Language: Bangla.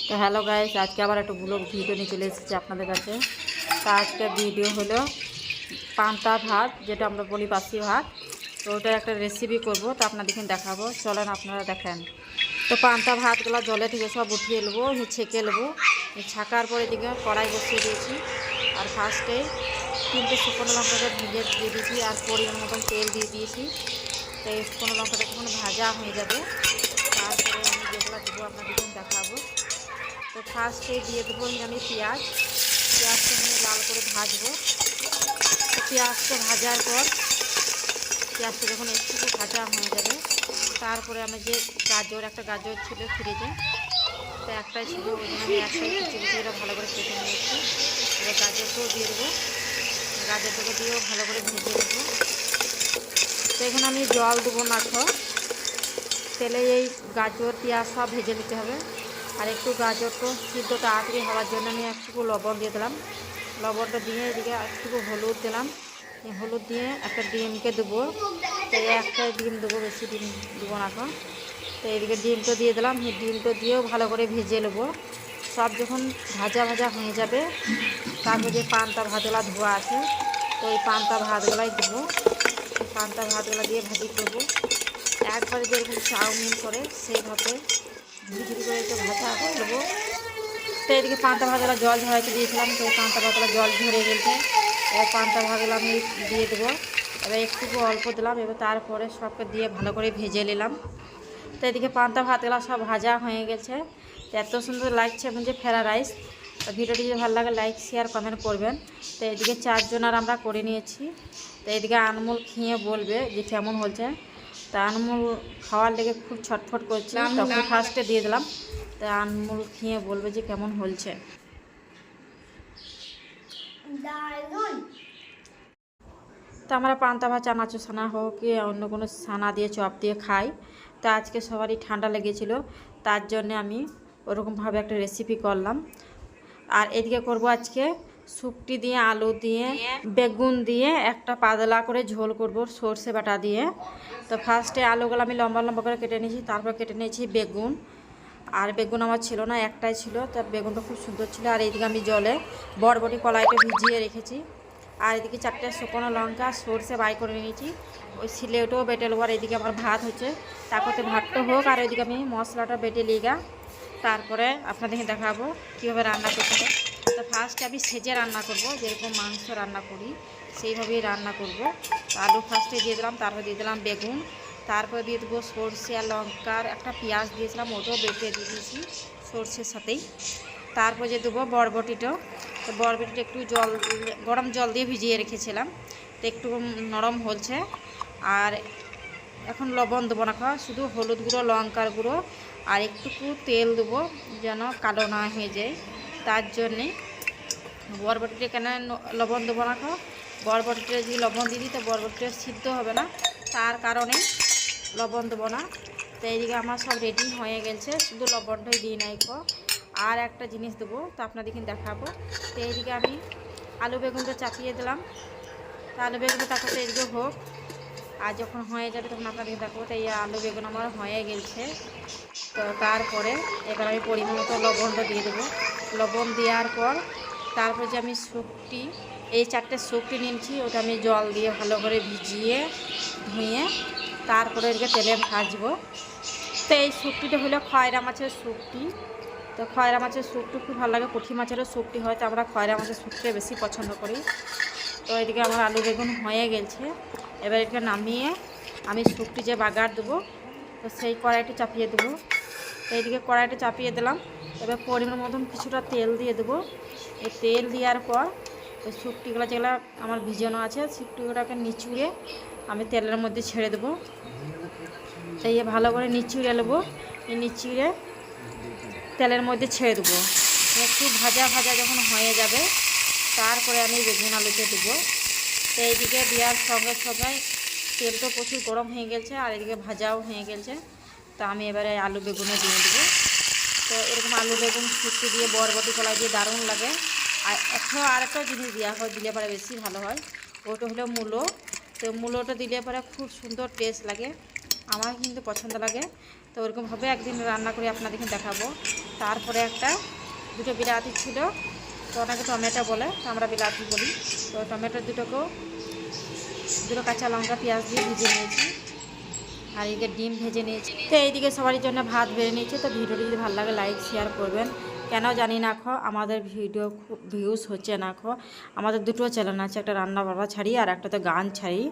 তো হ্যালো গাইস, আজকে আবার একটা ব্লগ ভিডিও নিয়ে চলে এসেছি আপনাদের কাছে। তা আজকে ভিডিও হলো পান্তা ভাত, যেটা আমরা বলি বাসি ভাত। তো ওটার একটা রেসিপি করব, তো আপনাদেরকে দেখাবো, চলেন আপনারা দেখেন। তো পান্তা ভাতগুলো জলে থেকে সব উঠিয়ে নেবো, ছেঁকে নেবো। ছাকার পরে এদিকে কড়াই বসিয়ে দিয়েছি, আর ফার্স্টে 3টে শুকনো লঙ্কাকে ভেজে দিয়ে দিয়েছি, আর পরিমাণ মতন তেল দিয়ে দিয়েছি। তো এই শুকনো লঙ্কাটা যখন ভাজা হয়ে যাবে, তারপরে আমি যেগুলো দেবো আপনাদেরকে দেখাবো। তো ফার্স্টে দিয়ে দেবো আমি পেঁয়াজটা নিয়ে লাল করে ভাজবো। তো পেঁয়াজটা ভাজার পর পেঁয়াজটা যখন একটু ভাজা হয়ে যাবে, তারপরে আমি যে একটা গাজর ছিল ফ্রিজে, তো একটাই ছিল, ওই জন্য আমি একটাই কুচি ভালো করে কেটে নিয়েছি। এবার গাজরটাও দিয়ে দেবো, গাজরটাকে দিয়েও ভালো করে ভেজে দেবো। তো এখানে আমি জল দেবো না, তেলে এই গাজর পেঁয়াজ সব ভেজে নিতে হবে। আর একটু গাজরটা সিদ্ধ তাড়াতাড়ি হওয়ার জন্য আমি একটু লবণ দিয়ে দিলাম। লবণটা দিয়ে এদিকে একটু হলুদ দিলাম। হলুদ দিয়ে একটা ডিমকে দেবো, তো একটা ডিম দেবো, বেশি ডিম দেবো না এখন। তো এদিকে ডিমটা দিয়ে দিলাম, ডিমটা দিয়েও ভালো করে ভেজে নেবো। সব যখন ভাজা ভাজা হয়ে যাবে, তারপর যে পান্তা ভাতগুলা ধোয়া আছে, তো এই পান্তা ভাতগুলাই দেবো। পান্তা ভাতগুলা দিয়ে ভাজি করবো, একবারে যেরকম চাউমিন করে সেইভাবে ঝুড়ি করে একটু ভাজা করে নেবো। তো এদিকে পান্তা ভাতগুলো জল ঝরাইতে দিয়েছিলাম, তো পান্তা ভাতগুলো জল ঝরে গেছে। এবার পান্তা ভাতগুলো আমি দিয়ে দেবো। এবার একটু অল্প দিলাম, এবার তারপরে সবকে দিয়ে ভালো করে ভেজে নিলাম। তো এদিকে পান্তা ভাতগুলো সব ভাজা হয়ে গেছে। তো এত সুন্দর লাগছে যে ফ্রাইড রাইস। তো ভিডিওটি যদি ভালো লাগে লাইক শেয়ার কমেন্ট করবেন। তো এদিকে 4 জনের আমরা করে নিয়েছি। তো এদিকে আনমোল খেয়ে বলবে যে কেমন হয়েছে। তা আনমোল খাওয়ার লেগে খুব ছটফট করছে, তখন ফার্স্টে দিয়ে দিলাম। তা আনমোল খেয়ে বলবে যে কেমন হয়েছে। তো আমরা পান্তা ভাত চানাচুর ছানা হোক কি অন্য কোনো ছানা দিয়ে চপ দিয়ে খাই। তো আজকে সবারই ঠান্ডা লেগেছিল, তার জন্য আমি ওরকমভাবে একটা রেসিপি করলাম। আর এদিকে করব আজকে শুকটি দিয়ে, আলু দিয়ে, বেগুন দিয়ে একটা পাতলা করে ঝোল করব সর্ষে বাটা দিয়ে। তো ফার্স্টে আলুগুলো আমি লম্বা লম্বা করে কেটে নিয়েছি, তারপর কেটে নিয়েছি বেগুন। আর বেগুন আমার ছিল না, একটাই ছিল, তো বেগুনটা খুব সুন্দর ছিল। আর এইদিকে আমি জলে বরবটি কলাইটা ভিজিয়ে রেখেছি। আর এদিকে 4টে শুকনো লঙ্কা সর্ষে বাই করে নিয়েছি, ওই সিলেটাও বেটে নেবো। আর এদিকে আমার ভাত হচ্ছে, তারপরে ভাতটা হোক, আর ওইদিকে আমি মশলাটা বেটে লিগা তারপরে আপনাদেরকে দেখাবো কীভাবে রান্না করতে হবে। তো ফার্স্টে আমি সেজে রান্না করব, যেরকম মাংস রান্না করি সেইভাবেই রান্না করব। আলু ফার্স্টে দিয়ে দিলাম, তারপর দিয়ে দিলাম বেগুন, তারপরে দিয়ে দেবো সর্ষে আর লঙ্কার একটা পেঁয়াজ দিয়েছিলাম, ওটাও বেটে দিয়ে দিয়েছি সর্ষের সাথেই। তারপর যে দেবো বরবটিটা। তো বরবটিটা একটু গরম জল দিয়ে ভিজিয়ে রেখেছিলাম, তো একটু নরম হচ্ছে। আর এখন লবণ দেবো না, শুধু হলুদ গুঁড়ো, লঙ্কার গুঁড়ো আর একটুকু তেল দেবো, যেন কালো না হয়ে যায়। তার জন্যে বরবটিটা কেন লবণ দেবো না, বরবটিটা যদি লবণ দিয়ে দিই তো বরবটিটা সিদ্ধ হবে না, তার কারণে লবণ দেবো না। তো এইদিকে আমার সব রেডি হয়ে গেছে, শুধু লবণটাই দিই নাই। আর একটা জিনিস দেবো, তো আপনাদেরকে দেখাবো। তো এইদিকে আমি আলু বেগুনটা চাপিয়ে দিলাম। তো আলু বেগুনটা তারপরে এদিকে হোক, আর যখন হয়ে যাবে তখন আপনাদেরকে দেখাবো। তো এই আলু বেগুন আমার হয়ে গেছে। তো তারপরে এবার আমি পরিমাণ মতো লবণটা দিয়ে দেবো। লবণ দেওয়ার পর তারপর যে আমি শুকটি, এই 4টে শুকটি নিয়েছি, ওটা আমি জল দিয়ে ভালো করে ভিজিয়ে ধুয়ে তারপরে এদিকে তেলে ভাজবো। তো এই শুকটিটা হলো খয়রা মাছের শুকটি। তো খয়রা মাছের শুকটি খুব ভালো লাগে, পুঁটি মাছেরও শুকটি হয়, তো আমরা খয়রা মাছের শুকটি বেশি পছন্দ করি। তো এদিকে আমার আলু বেগুন হয়ে গেছে। এবার এটা নামিয়ে আমি শুকটি যে বাগার দেবো, তো সেই কড়াইটি চাপিয়ে দেবো। তো এইদিকে কড়াইটা চাপিয়ে দিলাম। এবার পরিমাণ মতন কিছুটা তেল দিয়ে দেবো। এই তেল দেওয়ার পর ওই শুকটিগুলো যেগুলো আমার ভিজানো আছে, শুকটিগুলোকে নিচুড়ে আমি তেলের মধ্যে ছেড়ে দেবো। তাই ভালো করে নিচুড়ে নেবো, এই নিচুড়ে তেলের মধ্যে ছেড়ে দেবো। একটু ভাজা ভাজা যখন হয়ে যাবে, তারপরে আমি বেগুন আলুতে দেবো। তো এইদিকে দেওয়ার সঙ্গে সঙ্গে তেলটা প্রচুর গরম হয়ে গেছে, আর এদিকে ভাজাও হয়ে গেছে। তো আমি এবারে আলু বেগুনে দিয়ে দেবো। তো এরকম আলু বেগুন শুক্তি দিয়ে বরবটি কলাই দিয়ে দারুণ লাগে। আর আরেকটা জিনিস দেওয়া হয়, দিলে পরে বেশি ভালো হয়, ওটা হলো মূলো। তো মূলোটা দিলে পরে খুব সুন্দর টেস্ট লাগে, আমার কিন্তু পছন্দ লাগে। তো ওরকমভাবে একদিন রান্না করে আপনাদেরকে দেখাবো। তারপরে দুটো বিলাতি ছিল, তো ওটাকে টমেটো বলে, তো আমরা বিলাতি বলি। তো টমেটো দুটো কাঁচা লঙ্কা পেঁয়াজ দিয়ে ভেজে নিয়েছি, আর এইদিকে ডিম ভেজে নিয়েছি। তো এইদিকে সবারই জন্য ভাত বেড়ে নিয়েছি। তো ভিডিওটি যদি ভালো লাগে লাইক শেয়ার করবেন। কেন জানি না আমাদের ভিডিও খুব ভিউজ হচ্ছে না আমাদের দুটো চ্যানেল আছে, একটা রান্না বান্না ছাড়ি আর একটা তো গান ছাড়ি।